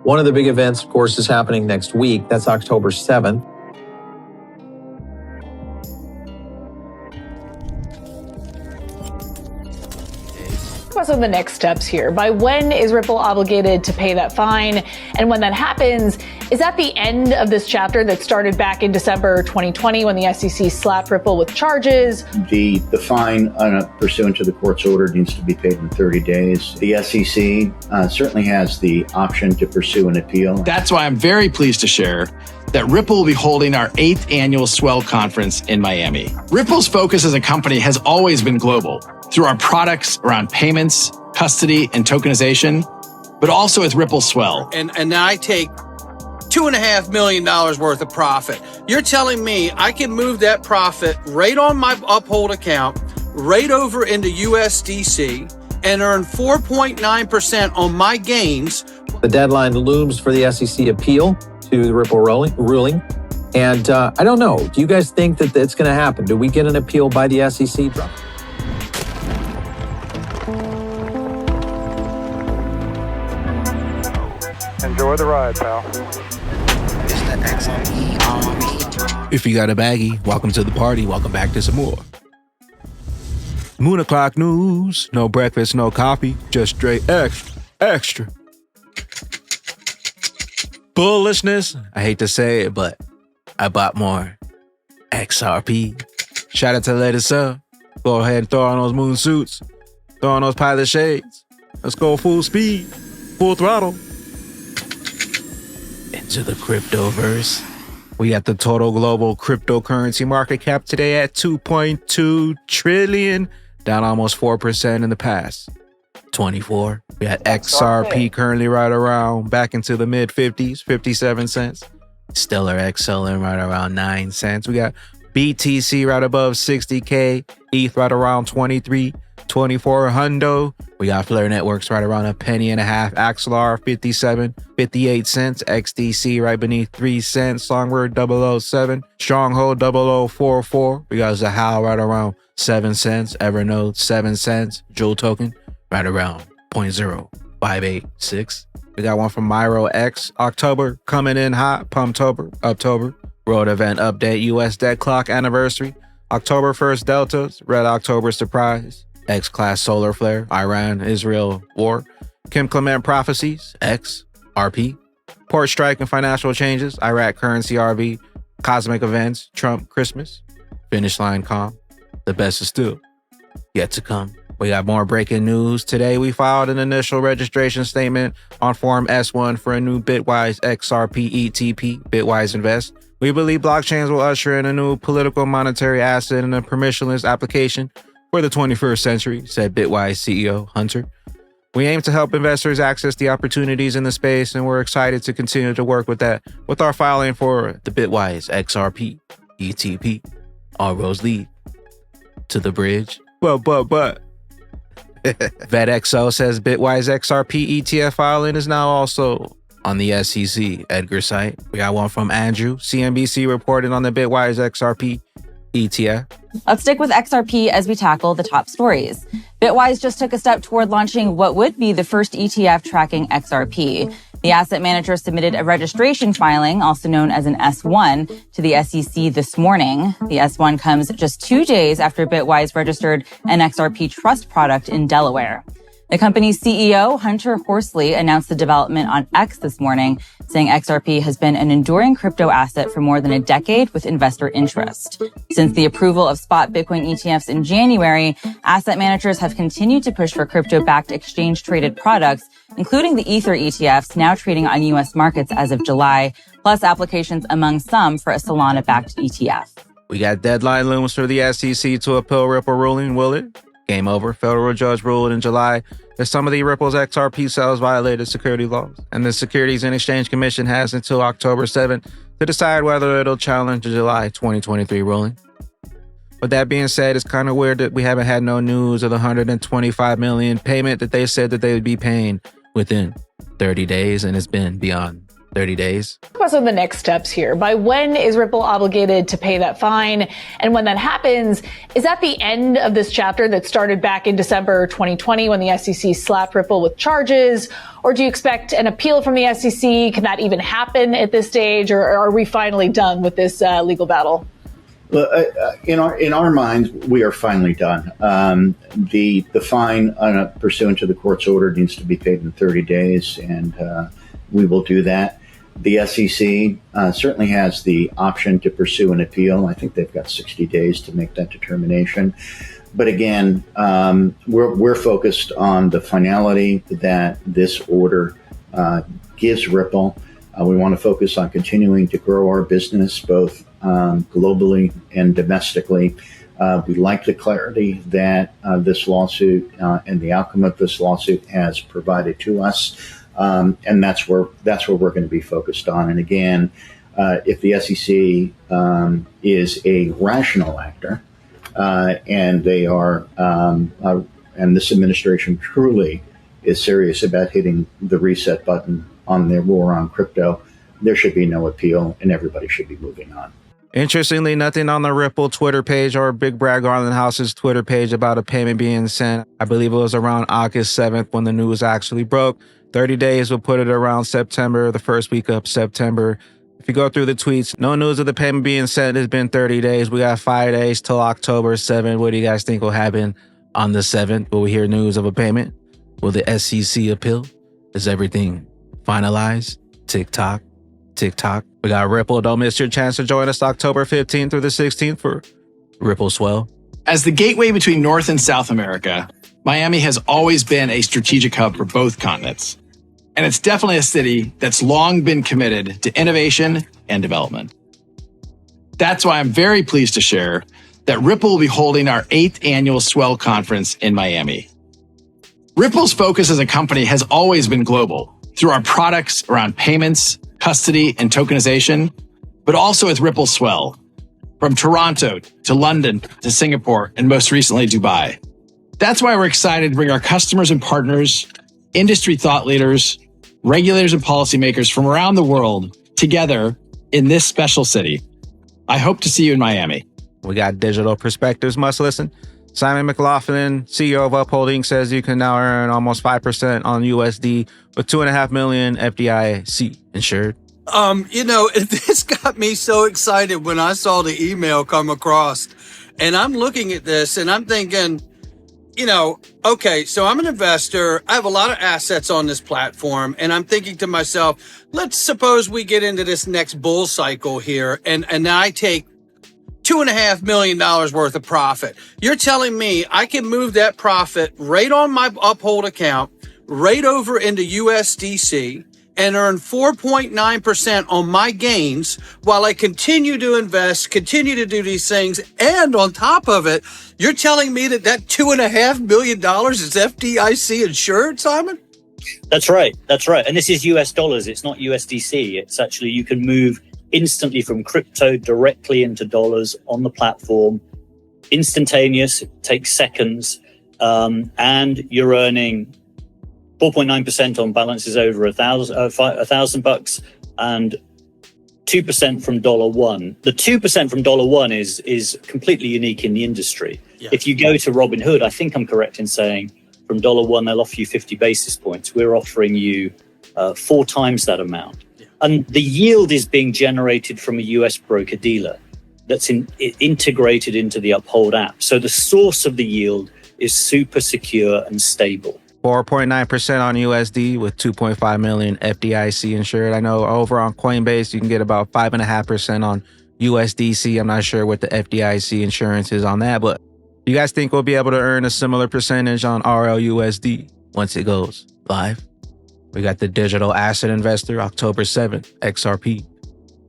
One of the big events, of course, is happening next week. That's October 7th. What's on the next steps here? By when is Ripple obligated to pay that fine? And when that happens, is that the end of this chapter that started back in December 2020 when the SEC slapped Ripple with charges? The fine pursuant to the court's order needs to be paid in 30 days. The SEC certainly has the option to pursue an appeal. That's why I'm very pleased to share that Ripple will be holding our 8th annual Swell Conference in Miami. Ripple's focus as a company has always been global through our products around payments, custody, and tokenization, but also with Ripple Swell. And I take $2.5 million worth of profit. You're telling me I can move that profit right on my Uphold account, right over into USDC, and earn 4.9% on my gains. The deadline looms for the SEC appeal to the Ripple ruling. And I don't know, do you guys think that it's going to happen? Do we get an appeal by the SEC? Enjoy the ride, pal. If you got a baggie, welcome to the party. Welcome back to some more Moon O'Clock News. No breakfast, no coffee, just straight extra. Bullishness. I hate to say it, but I bought more XRP. Shout out to the latest sub. Go ahead and throw on those moon suits. Throw on those pilot shades. Let's go full speed, full throttle. Into the cryptoverse. We got the total global cryptocurrency market cap today at 2.2 trillion, down almost 4% in the past 24. We got XRP currently right around back into the mid 50s, 57 cents. Stellar XLM right around 9 cents. We got BTC right above 60K, ETH right around 23, 24 hundo. We got Flare Networks right around a penny and a half. Axelar 57, 58 cents. XDC right beneath 3 cents. Songbird 007. Stronghold 0044. We got Zahal right around 7 cents. Evernote 7 cents. Jewel token right around 0.0586. We got one from Myro X. October coming in hot. Pumptober. World event update. US dead clock anniversary. October 1st deltas. Red October surprise. X-Class Solar Flare, Iran-Israel War, Kim Clement Prophecies, XRP, Port Strike and Financial Changes, Iraq Currency RV, Cosmic Events, Trump Christmas, Finish Line Calm, the best is still yet to come. We got more breaking news. Today we filed an initial registration statement on Form S1 for a new Bitwise XRP ETP, Bitwise Invest. We believe blockchains will usher in a new political monetary asset and a permissionless application for the 21st century, said Bitwise CEO Hunter. We aim to help investors access the opportunities in the space, and we're excited to continue to work with that with our filing for the Bitwise XRP ETP. All roads lead to the bridge. But. VetXO says Bitwise XRP ETF filing is now also on the SEC Edgar site. We got one from Andrew. CNBC reported on the Bitwise XRP ETF. Let's stick with XRP as we tackle the top stories. Bitwise just took a step toward launching what would be the first ETF tracking XRP. The asset manager submitted a registration filing, also known as an S1, to the SEC this morning. The S1 comes just 2 days after Bitwise registered an XRP trust product in Delaware. The company's CEO, Hunter Horsley, announced the development on X this morning, saying XRP has been an enduring crypto asset for more than a decade with investor interest. Since the approval of spot Bitcoin ETFs in January, asset managers have continued to push for crypto-backed exchange-traded products, including the Ether ETFs now trading on U.S. markets as of July, plus applications among some for a Solana-backed ETF. We got deadline looms for the SEC to appeal Ripple ruling, will it? Game over. Federal judge ruled in July that some of the Ripple's XRP sales violated security laws, and the Securities and Exchange Commission has until October 7th to decide whether it'll challenge the July 2023 ruling. With that being said, it's kind of weird that we haven't had no news of the $125 million payment that they said that they would be paying within 30 days, and it's been beyond 30 days. What's on the next steps here? By when is Ripple obligated to pay that fine? And when that happens, is that the end of this chapter that started back in December 2020 when the SEC slapped Ripple with charges? Or do you expect an appeal from the SEC? Can that even happen at this stage? Or are we finally done with this legal battle? Well, in our minds, we are finally done. The fine pursuant to the court's order needs to be paid in 30 days, and we will do that. The SEC certainly has the option to pursue an appeal. I think they've got 60 days to make that determination. But again, we're focused on the finality that this order gives Ripple. We want to focus on continuing to grow our business, both globally and domestically. We like the clarity that this lawsuit and the outcome of this lawsuit has provided to us, and that's where we're going to be focused on. And again, if the SEC is a rational actor, and they are, and this administration truly is serious about hitting the reset button on their war on crypto, there should be no appeal, and everybody should be moving on. Interestingly, nothing on the Ripple Twitter page or Big Brad Garland House's Twitter page about a payment being sent. I believe it was around August 7th when the news actually broke. 30 days will put it around September, the first week of September. If you go through the tweets, no news of the payment being sent. It's been 30 days. We got 5 days till October 7th. What do you guys think will happen on the 7th? Will we hear news of a payment? Will the SEC appeal? Is everything finalized? TikTok. We got Ripple. Don't miss your chance to join us October 15th through the 16th for Ripple Swell. As the gateway between North and South America, Miami has always been a strategic hub for both continents. And it's definitely a city that's long been committed to innovation and development. That's why I'm very pleased to share that Ripple will be holding our 8th annual Swell Conference in Miami. Ripple's focus as a company has always been global through our products around payments, custody, and tokenization, but also with Ripple Swell, from Toronto to London to Singapore, and most recently, Dubai. That's why we're excited to bring our customers and partners, industry thought leaders, regulators, and policymakers from around the world together in this special city. I hope to see you in Miami. We got digital perspectives must listen. Simon McLaughlin, CEO of Upholding, says you can now earn almost 5% on USD with 2.5 million FDIC insured. This got me so excited when I saw the email come across, and I'm looking at this and I'm thinking, okay, so I'm an investor. I have a lot of assets on this platform, and I'm thinking to myself, let's suppose we get into this next bull cycle here, and I take $2.5 million worth of profit. You're telling me I can move that profit right on my Uphold account, right over into USDC, and earn 4.9% on my gains while I continue to invest, continue to do these things. And on top of it, you're telling me that $2.5 million is FDIC insured, Simon? That's right. And this is US dollars. It's not USDC. It's actually, you can move instantly from crypto directly into dollars on the platform. Instantaneous, it takes seconds. And you're earning 4.9% on balances over $1,000 and 2% from $1. The 2% from $1 is completely unique in the industry. Yeah. If you go to Robinhood, I think I'm correct in saying from $1, they'll offer you 50 basis points. We're offering you 4 times that amount. Yeah. And the yield is being generated from a US broker dealer that's integrated into the Uphold app. So the source of the yield is super secure and stable. 4.9% on USD with 2.5 million FDIC insured. I know over on Coinbase, you can get about 5.5% on USDC. I'm not sure what the FDIC insurance is on that, but you guys think we'll be able to earn a similar percentage on RLUSD once it goes live? We got the digital asset investor, October 7th, XRP.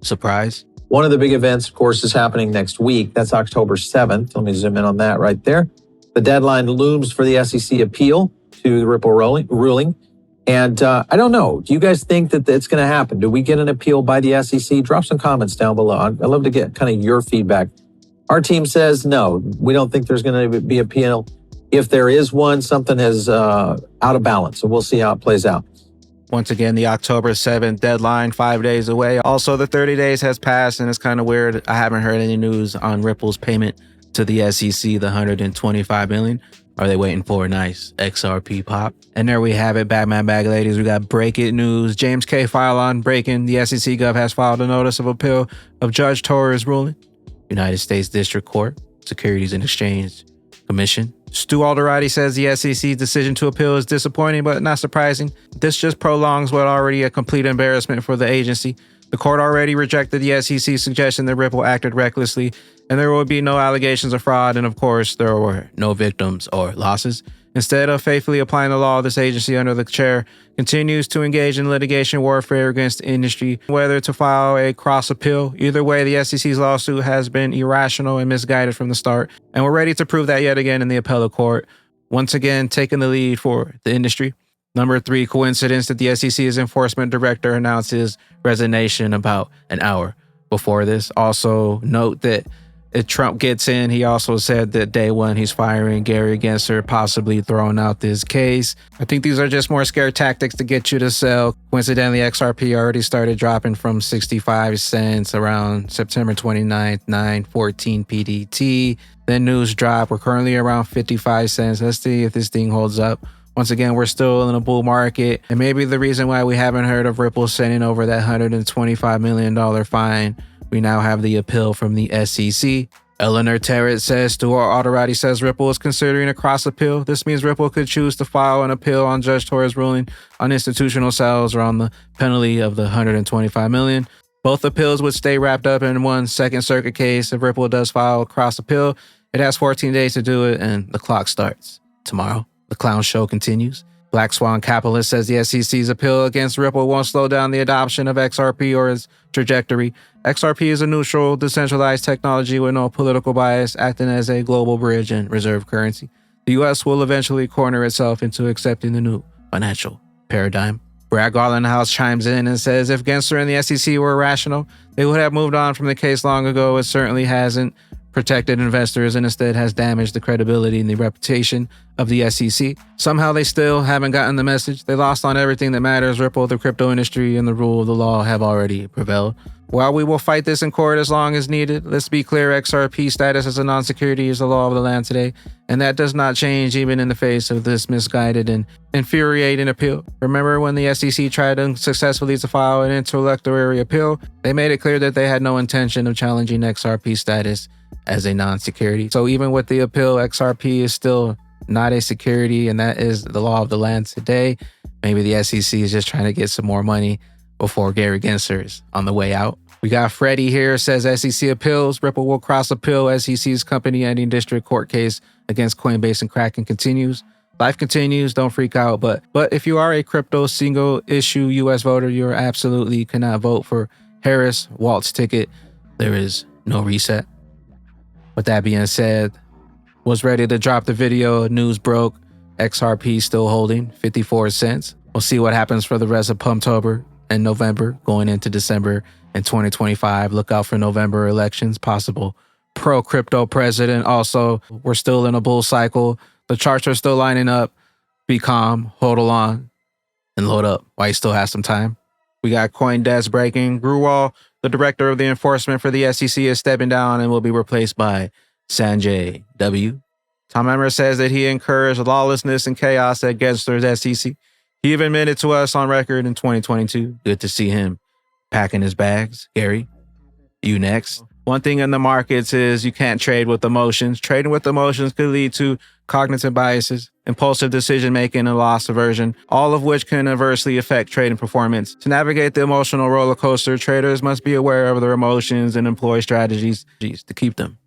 Surprise. One of the big events, of course, is happening next week. That's October 7th. Let me zoom in on that right there. The deadline looms for the SEC appeal to the Ripple ruling. And I don't know. Do you guys think that it's going to happen? Do we get an appeal by the SEC? Drop some comments down below. I'd love to get kind of your feedback. Our team says no. We don't think there's going to be an appeal. If there is one, something is out of balance. So we'll see how it plays out. Once again, the October 7th deadline, 5 days away. Also, the 30 days has passed, and it's kind of weird. I haven't heard any news on Ripple's payment to the SEC, the $125 million. Are they waiting for a nice XRP pop? And there we have it, Bagman Bag Ladies. We got breaking news. James K. file on breaking. The SEC Gov has filed a notice of appeal of Judge Torres' ruling. United States District Court, Securities and Exchange Commission. Stu Alderati says the SEC's decision to appeal is disappointing, but not surprising. This just prolongs what already a complete embarrassment for the agency. The court already rejected the SEC's suggestion that Ripple acted recklessly, and there would be no allegations of fraud, and of course, there were no victims or losses. Instead of faithfully applying the law, this agency under the chair continues to engage in litigation warfare against the industry, whether to file a cross appeal. Either way, the SEC's lawsuit has been irrational and misguided from the start, and we're ready to prove that yet again in the appellate court, once again taking the lead for the industry. Number 3, coincidence that the SEC's enforcement director announced his resignation about an hour before this. Also, note that if Trump gets in, he also said that day one he's firing Gary Gensler, possibly throwing out this case. I think these are just more scare tactics to get you to sell. Coincidentally, XRP already started dropping from 65 cents around September 29th, 9.14 PDT. Then news dropped. We're currently around 55 cents. Let's see if this thing holds up. Once again, we're still in a bull market, and maybe the reason why we haven't heard of Ripple sending over that $125 million fine. We now have the appeal from the SEC. Eleanor Terrett says, Stuart Alderati says Ripple is considering a cross appeal. This means Ripple could choose to file an appeal on Judge Torres' ruling on institutional sales or on the penalty of the $125 million. Both appeals would stay wrapped up in one Second Circuit case. If Ripple does file a cross appeal, it has 14 days to do it, and the clock starts tomorrow. The clown show continues. Black Swan Capitalist says the SEC's appeal against Ripple won't slow down the adoption of XRP or its trajectory. XRP is a neutral, decentralized technology with no political bias, acting as a global bridge and reserve currency. The U.S. will eventually corner itself into accepting the new financial paradigm. Brad Garland House chimes in and says if Gensler and the SEC were rational, they would have moved on from the case long ago. It certainly hasn't protected investors and instead has damaged the credibility and the reputation of the SEC. Somehow they still haven't gotten the message. They lost on everything that matters. Ripple, the crypto industry, and the rule of the law have already prevailed. While we will fight this in court as long as needed, let's be clear, XRP status as a non-security is the law of the land today, and that does not change even in the face of this misguided and infuriating appeal. Remember when the SEC tried unsuccessfully to file an interlocutory appeal? They made it clear that they had no intention of challenging XRP status as a non-security. So even with the appeal, XRP is still not a security, and that is the law of the land today. Maybe the SEC is just trying to get some more money before Gary Gensler is on the way out. We got Freddie here, says SEC appeals. Ripple will cross appeal. SEC's company-ending district court case against Coinbase and Kraken continues. Life continues. Don't freak out. But if you are a crypto single-issue U.S. voter, you absolutely cannot vote for Harris Walt's ticket. There is no reset. With that being said, was ready to drop the video. News broke. XRP still holding 54 cents. We'll see what happens for the rest of Pumptober and November going into December in 2025. Look out for November elections, possible pro-crypto president. Also, we're still in a bull cycle. The charts are still lining up. Be calm, hold on, and load up while you still have some time. We got CoinDesk breaking. Grewal, the director of the enforcement for the SEC, is stepping down and will be replaced by Sanjay W. Tom Emmer says that he encouraged lawlessness and chaos at Gensler's SEC. He even admitted to us on record in 2022. Good to see him packing his bags. Gary, you next. One thing in the markets is you can't trade with emotions. Trading with emotions could lead to cognitive biases, impulsive decision-making, and loss aversion, all of which can adversely affect trading performance. To navigate the emotional roller coaster, traders must be aware of their emotions and employ strategies to keep them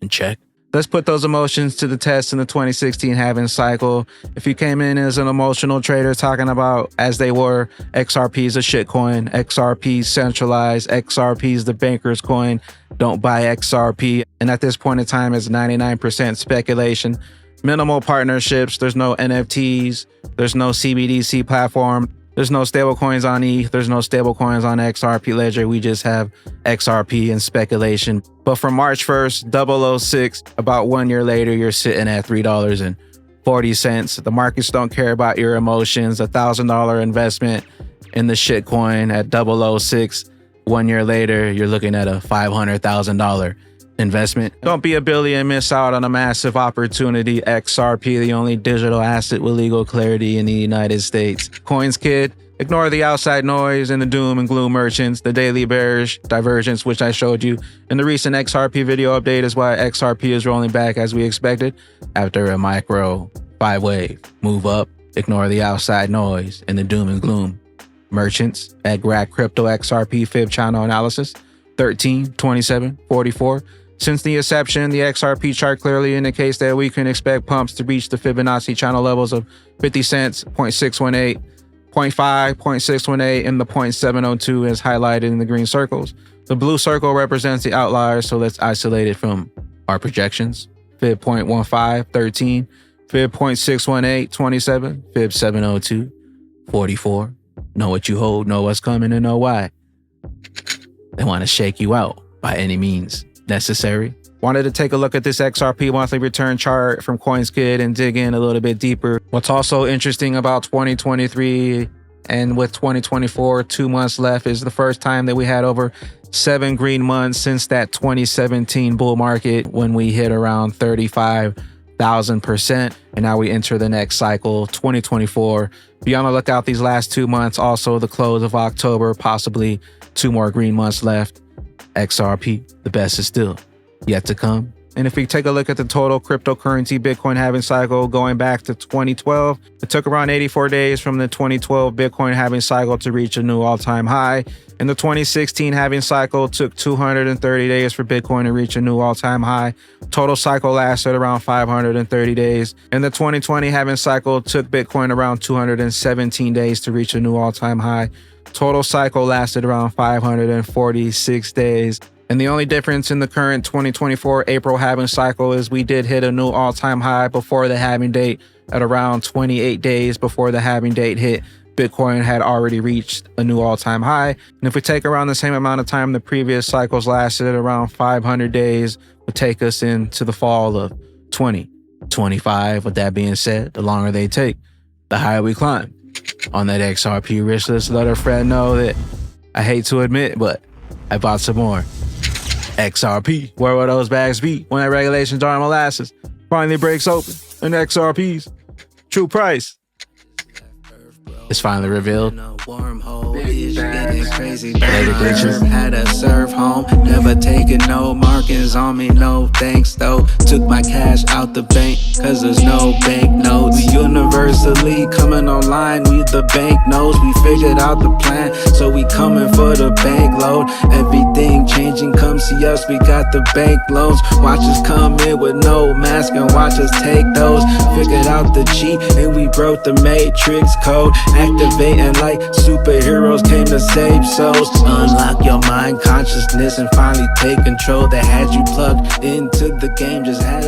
in check. Let's put those emotions to the test in the 2016 halving cycle. If you came in as an emotional trader talking about, as they were, XRP is a shitcoin, XRP centralized, XRP is the banker's coin, don't buy XRP. And at this point in time, it's 99% speculation. Minimal partnerships, there's no NFTs, there's no CBDC platform, there's no stablecoins on ETH, there's no stablecoins on XRP Ledger. We just have XRP and speculation. But from March 1st, 006, about 1 year later, you're sitting at $3.40 40 cents. The markets don't care about your emotions. $1,000 investment in the shitcoin at 006. 1 year later, you're looking at a $500,000 investment. Don't be a Billy and miss out on a massive opportunity. XRP, the only digital asset with legal clarity in the United States. Coins, kid. Ignore the outside noise and the doom and gloom merchants. The daily bearish divergence, which I showed you in the recent XRP video update, is why XRP is rolling back as we expected after a micro 5-wave move up. Ignore the outside noise and the doom and gloom merchants. At Crypto XRP Fib channel analysis 13, 27, 44. Since the inception, the XRP chart clearly indicates that we can expect pumps to reach the Fibonacci channel levels of 50 cents, 0.618, 0.5, 0.618, and the 0.702 as highlighted in the green circles. The blue circle represents the outliers, so let's isolate it from our projections. Fib 0.15, 13, Fib 0.618, 27, Fib 702, 44. Know what you hold, know what's coming, and know why. They want to shake you out by any means necessary. Wanted to take a look at this XRP monthly return chart from CoinsKid and dig in a little bit deeper. What's also interesting about 2023 and with 2024, 2 months left, is the first time that we had over 7 green months since that 2017 bull market when we hit around 35,000%. And now we enter the next cycle, 2024. Be on the lookout these last 2 months. Also the close of October, possibly 2 more green months left. XRP, the best is still yet to come. And if we take a look at the total cryptocurrency Bitcoin halving cycle going back to 2012, it took around 84 days from the 2012 Bitcoin halving cycle to reach a new all-time high. And the 2016 halving cycle took 230 days for Bitcoin to reach a new all-time high. Total cycle lasted around 530 days. And the 2020 halving cycle took Bitcoin around 217 days to reach a new all-time high. Total cycle lasted around 546 days. And the only difference in the current 2024 April halving cycle is we did hit a new all-time high before the halving date. At around 28 days before the halving date hit, Bitcoin had already reached a new all-time high. And if we take around the same amount of time the previous cycles lasted, around 500 days, would take us into the fall of 2025. With that being said, the longer they take, the higher we climb. On that XRP wish list, let a friend know that I hate to admit, but I bought some more XRP. Where will those bags be when that regulation jar molasses finally breaks open and XRP's true price is finally revealed? Had a serve home, never taking no markings on me, no thanks though. Took my cash out the bank, cause there's no bank notes. We universally coming online, we the bank knows. We figured out the plan, so we coming for the bank load. Everything changing, come see us, we got the bank loans. Watch us come in with no mask and watch us take those. Figured out the cheat and we broke the matrix code. Activating like superheroes came to save souls. Unlock your mind consciousness and finally take control. That had you plugged into the game, just had